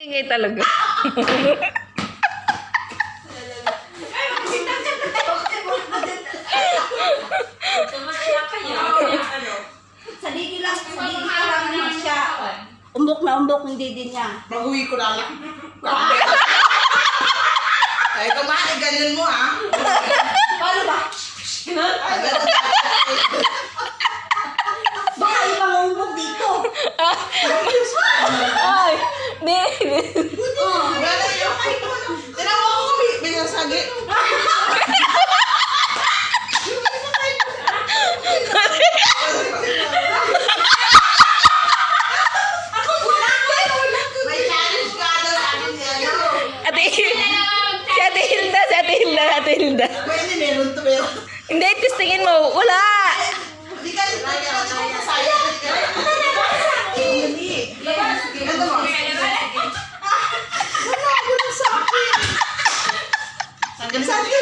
Ingay talaga. Sa didi lang naman siya. Umbok na umbok yung didi niya. Pag-uwi ko na lang. Ay, kumain, ganyan mo ah. Paano ba? Baka ibang umbok dito. Ay, di. Gano'n yung tinawa ko kami. Binasagi. May challenge ka ata sa akin niya. Ate Hilda, si Ate Hilda. Pwede, meron to meron. Hindi, testingin mo. Wala. Hindi ka sayang. Hindi. Ano mo? Wala, wala sa akin. Saan ka